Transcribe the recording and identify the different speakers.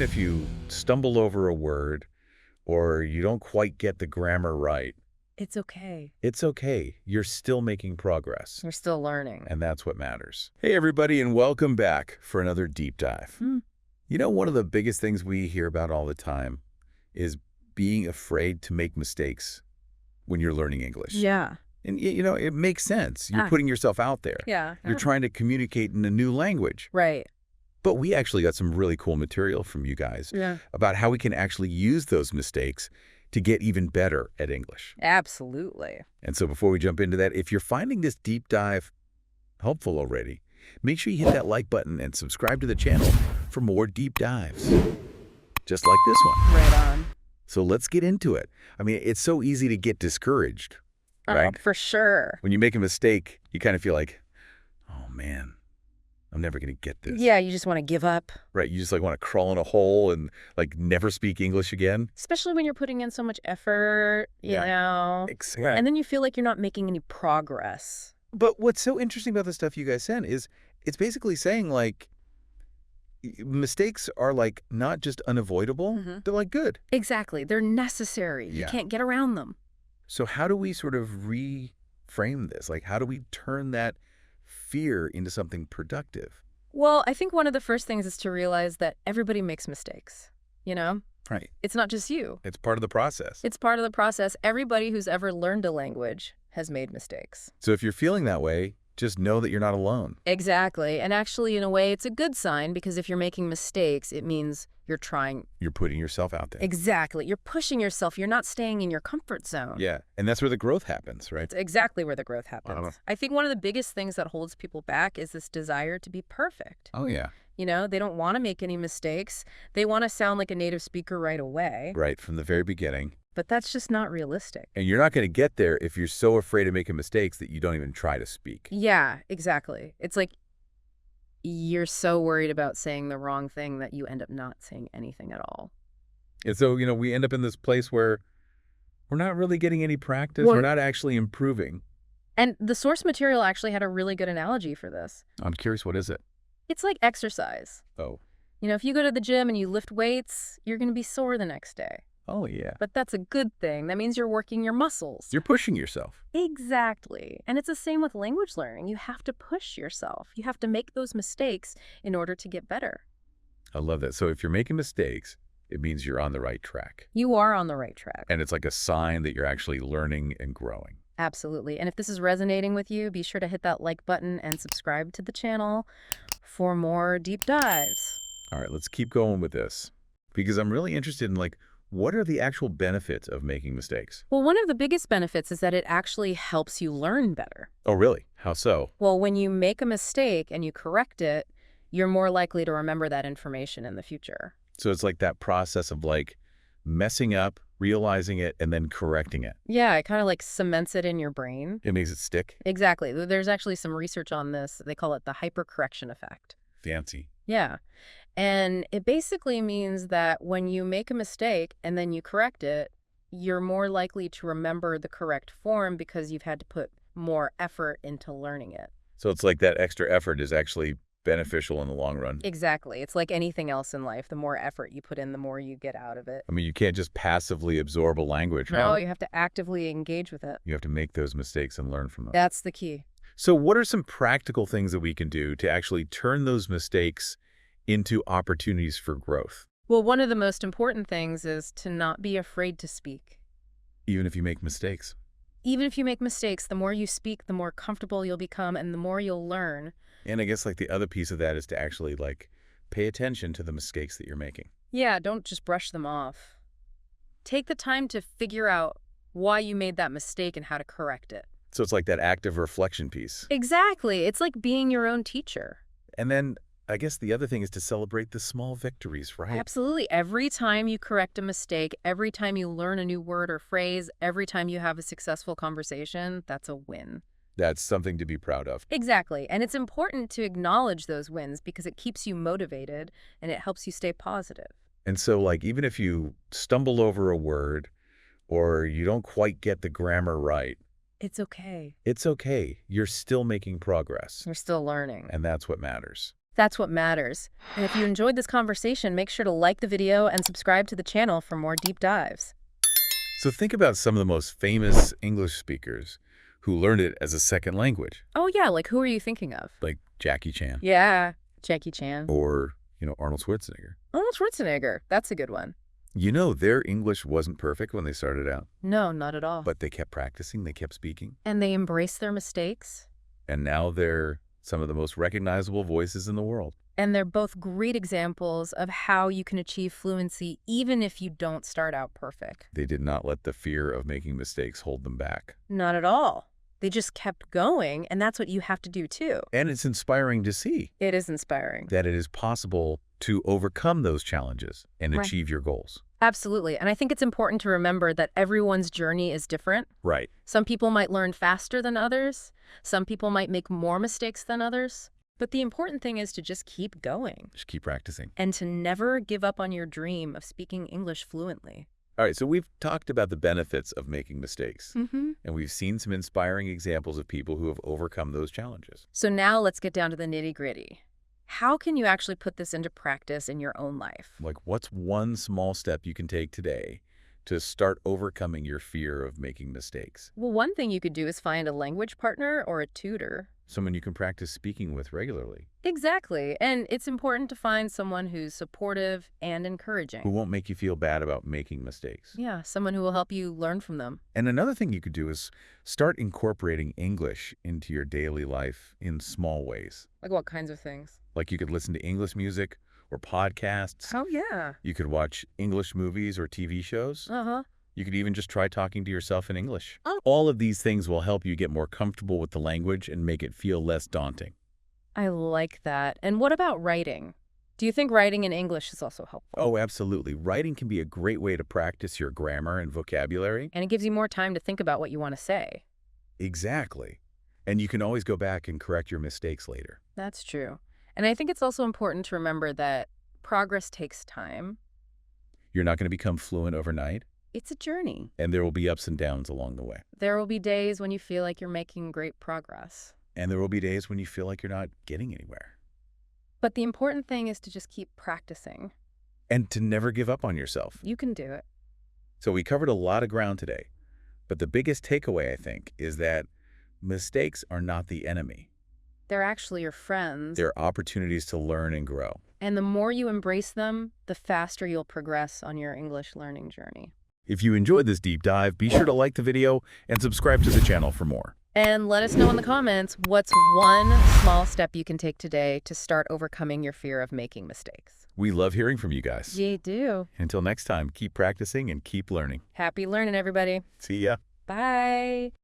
Speaker 1: even if you stumble over a word or you don't quite get the grammar right,
Speaker 2: It's okay.
Speaker 1: it's okay. You're still making progress.
Speaker 2: You're still learning.
Speaker 1: And that's what matters. Hey, everybody, and welcome back for another deep dive. You know, one of the biggest things we hear about all the time is being afraid to make mistakes when you're learning English.
Speaker 2: Yeah.
Speaker 1: And, you know, it makes sense. You're
Speaker 2: Ah.
Speaker 1: putting yourself out there.
Speaker 2: Yeah.
Speaker 1: You're trying to communicate in a new language.
Speaker 2: Right.
Speaker 1: But we actually got some really cool material from you guys about how we can actually use those mistakes to get even better at English.
Speaker 2: Absolutely.
Speaker 1: And so before we jump into that, if you're finding this deep dive helpful already, make sure you hit that like button and subscribe to the channel for more deep dives, just like this one.
Speaker 2: Right on.
Speaker 1: So let's get into it. I mean, it's so easy to get discouraged, right?
Speaker 2: For sure.
Speaker 1: When you make a mistake, you kind of feel like, oh man, I'm never going to get this.
Speaker 2: Yeah, you just want to give up.
Speaker 1: Right. You just like want to crawl in a hole and like never speak English again.
Speaker 2: Especially when you're putting in so much effort, you know.
Speaker 1: Exactly.
Speaker 2: And then you feel like you're not making any progress.
Speaker 1: But what's so interesting about the stuff you guys sent is it's basically saying like mistakes are like not just unavoidable, they're like good.
Speaker 2: Exactly. They're necessary. You can't get around them.
Speaker 1: So how do we sort of reframe this? Like how do we turn that fear into something productive?
Speaker 2: Well, I think one of the first things is to realize that everybody makes mistakes, you know?
Speaker 1: Right.
Speaker 2: It's not just you.
Speaker 1: It's part of the process.
Speaker 2: It's part of the process. Everybody who's ever learned a language has made mistakes.
Speaker 1: So if you're feeling that way, just know that you're not alone.
Speaker 2: Exactly. And actually, in a way, it's a good sign because if you're making mistakes, it means you're trying.
Speaker 1: You're putting yourself out there.
Speaker 2: Exactly. You're pushing yourself. You're not staying in your comfort zone.
Speaker 1: Yeah. And that's where the growth happens, right?
Speaker 2: It's exactly where the growth happens. I think one of the biggest things that holds people back is this desire to be perfect.
Speaker 1: Oh, yeah.
Speaker 2: You know, they don't want to make any mistakes. They want to sound like a native speaker right away.
Speaker 1: Right, from the very beginning.
Speaker 2: But that's just not realistic.
Speaker 1: And you're not going to get there if you're so afraid of making mistakes that you don't even try to speak.
Speaker 2: Yeah, exactly. It's like you're so worried about saying the wrong thing that you end up not saying anything at all.
Speaker 1: And so, you know, we end up in this place where we're not really getting any practice.
Speaker 2: Well,
Speaker 1: we're not actually improving.
Speaker 2: And the source material actually had a really good analogy for this.
Speaker 1: I'm curious, what is it?
Speaker 2: It's like exercise.
Speaker 1: Oh.
Speaker 2: You know, if you go to the gym and you lift weights, you're going to be sore the next day.
Speaker 1: Oh, yeah.
Speaker 2: But that's a good thing. That means you're working your muscles.
Speaker 1: You're pushing yourself.
Speaker 2: Exactly. And it's the same with language learning. You have to push yourself. You have to make those mistakes in order to get better.
Speaker 1: I love that. So if you're making mistakes, it means you're on the right track.
Speaker 2: You are on the right track.
Speaker 1: And it's like a sign that you're actually learning and growing.
Speaker 2: Absolutely. And if this is resonating with you, be sure to hit that like button and subscribe to the channel for more deep dives.
Speaker 1: All right, let's keep going with this because I'm really interested in like, what are the actual benefits of making mistakes?
Speaker 2: Well, one of the biggest benefits is that it actually helps you learn better.
Speaker 1: Oh, really? How so?
Speaker 2: Well, when you make a mistake and you correct it, you're more likely to remember that information in the future.
Speaker 1: So it's like that process of like messing up, realizing it, and then correcting it.
Speaker 2: Yeah, it kind of like cements it in your brain.
Speaker 1: It makes it stick.
Speaker 2: Exactly. There's actually some research on this. They call it the hypercorrection effect.
Speaker 1: Fancy.
Speaker 2: Yeah. And it basically means that when you make a mistake and then you correct it, you're more likely to remember the correct form because you've had to put more effort into learning it.
Speaker 1: So it's like that extra effort is actually beneficial in the long run.
Speaker 2: Exactly. It's like anything else in life. The more effort you put in, the more you get out of it.
Speaker 1: I mean, you can't just passively absorb a language.
Speaker 2: No,
Speaker 1: Right?
Speaker 2: you have to actively engage with it.
Speaker 1: You have to make those mistakes and learn from them.
Speaker 2: That's the key.
Speaker 1: So what are some practical things that we can do to actually turn those mistakes into opportunities for growth?
Speaker 2: Well, one of the most important things is to not be afraid to speak.
Speaker 1: Even if you make mistakes.
Speaker 2: Even if you make mistakes, the more you speak, the more comfortable you'll become and the more you'll learn.
Speaker 1: And I guess like the other piece of that is to actually like pay attention to the mistakes that you're making.
Speaker 2: Yeah, don't just brush them off. Take the time to figure out why you made that mistake and how to correct it.
Speaker 1: So it's like that active reflection piece.
Speaker 2: Exactly. It's like being your own teacher.
Speaker 1: And then I guess the other thing is to celebrate the small victories, right?
Speaker 2: Absolutely. Every time you correct a mistake, every time you learn a new word or phrase, every time you have a successful conversation, that's a win.
Speaker 1: That's something to be proud of.
Speaker 2: Exactly. And it's important to acknowledge those wins because it keeps you motivated and it helps you stay positive.
Speaker 1: And so like even if you stumble over a word or you don't quite get the grammar right,
Speaker 2: It's okay.
Speaker 1: it's okay. You're still making progress.
Speaker 2: You're still learning.
Speaker 1: And that's what matters.
Speaker 2: That's what matters. And if you enjoyed this conversation, make sure to like the video and subscribe to the channel for more deep dives.
Speaker 1: So think about some of the most famous English speakers who learned it as a second language,
Speaker 2: Oh yeah, like who are you thinking of?
Speaker 1: like Jackie Chan
Speaker 2: Yeah, Jackie Chan.
Speaker 1: or, Arnold Schwarzenegger.
Speaker 2: Arnold Schwarzenegger. That's a good one.
Speaker 1: Their English wasn't perfect when they started out,
Speaker 2: No, not at all.
Speaker 1: but they kept practicing, they kept speaking,
Speaker 2: And they embrace their mistakes.
Speaker 1: and now they're some of the most recognizable voices in the world.
Speaker 2: And they're both great examples of how you can achieve fluency even if you don't start out perfect.
Speaker 1: They did not let the fear of making mistakes hold them back.
Speaker 2: Not at all. They just kept going, and that's what you have to do too.
Speaker 1: And it's inspiring to see
Speaker 2: It is inspiring.
Speaker 1: that it is possible to overcome those challenges and
Speaker 2: Right.
Speaker 1: achieve your goals.
Speaker 2: Absolutely. And I think it's important to remember that everyone's journey is different.
Speaker 1: Right.
Speaker 2: Some people might learn faster than others. Some people might make more mistakes than others. But the important thing is to just keep going
Speaker 1: Just keep practicing.
Speaker 2: and to never give up on your dream of speaking English fluently.
Speaker 1: All right, so we've talked about the benefits of making mistakes,
Speaker 2: Mm-hmm.
Speaker 1: and we've seen some inspiring examples of people who have overcome those challenges.
Speaker 2: So now let's get down to the nitty-gritty. How can you actually put this into practice in your own life?
Speaker 1: Like, what's one small step you can take today to start overcoming your fear of making mistakes?
Speaker 2: Well, one thing you could do is find a language partner or a tutor.
Speaker 1: Someone you can practice speaking with regularly,
Speaker 2: Exactly. And it's important to find someone who's supportive and encouraging.
Speaker 1: who won't make you feel bad about making mistakes.
Speaker 2: Yeah, someone who will help you learn from them.
Speaker 1: And another thing you could do is start incorporating English into your daily life in small ways.
Speaker 2: Like what kinds of things?
Speaker 1: Like you could listen to English music or podcasts.
Speaker 2: Oh, yeah.
Speaker 1: You could watch English movies or TV shows.
Speaker 2: Uh-huh.
Speaker 1: You could even just try talking to yourself in English.
Speaker 2: Oh.
Speaker 1: All of these things will help you get more comfortable with the language and make it feel less daunting.
Speaker 2: I like that. And what about writing? Do you think writing in English is also helpful?
Speaker 1: Oh, absolutely. Writing can be a great way to practice your grammar and vocabulary.
Speaker 2: And it gives you more time to think about what you want to say.
Speaker 1: Exactly. And you can always go back and correct your mistakes later.
Speaker 2: That's true. And I think it's also important to remember that progress takes time.
Speaker 1: You're not going to become fluent overnight,
Speaker 2: It's a journey.
Speaker 1: and there will be ups and downs along the way.
Speaker 2: There will be days when you feel like you're making great progress.
Speaker 1: And there will be days when you feel like you're not getting anywhere.
Speaker 2: But the important thing is to just keep practicing.
Speaker 1: And to never give up on yourself.
Speaker 2: You can do it.
Speaker 1: So we covered a lot of ground today. But the biggest takeaway, I think, is that mistakes are not the enemy.
Speaker 2: They're actually your friends.
Speaker 1: They're opportunities to learn and grow.
Speaker 2: And the more you embrace them, the faster you'll progress on your English learning journey.
Speaker 1: If you enjoyed this deep dive, be sure to like the video and subscribe to the channel for more.
Speaker 2: And let us know in the comments what's one small step you can take today to start overcoming your fear of making mistakes.
Speaker 1: We love hearing from you guys.
Speaker 2: You do.
Speaker 1: Until next time, keep practicing and keep learning.
Speaker 2: Happy learning, everybody.
Speaker 1: See ya.
Speaker 2: Bye.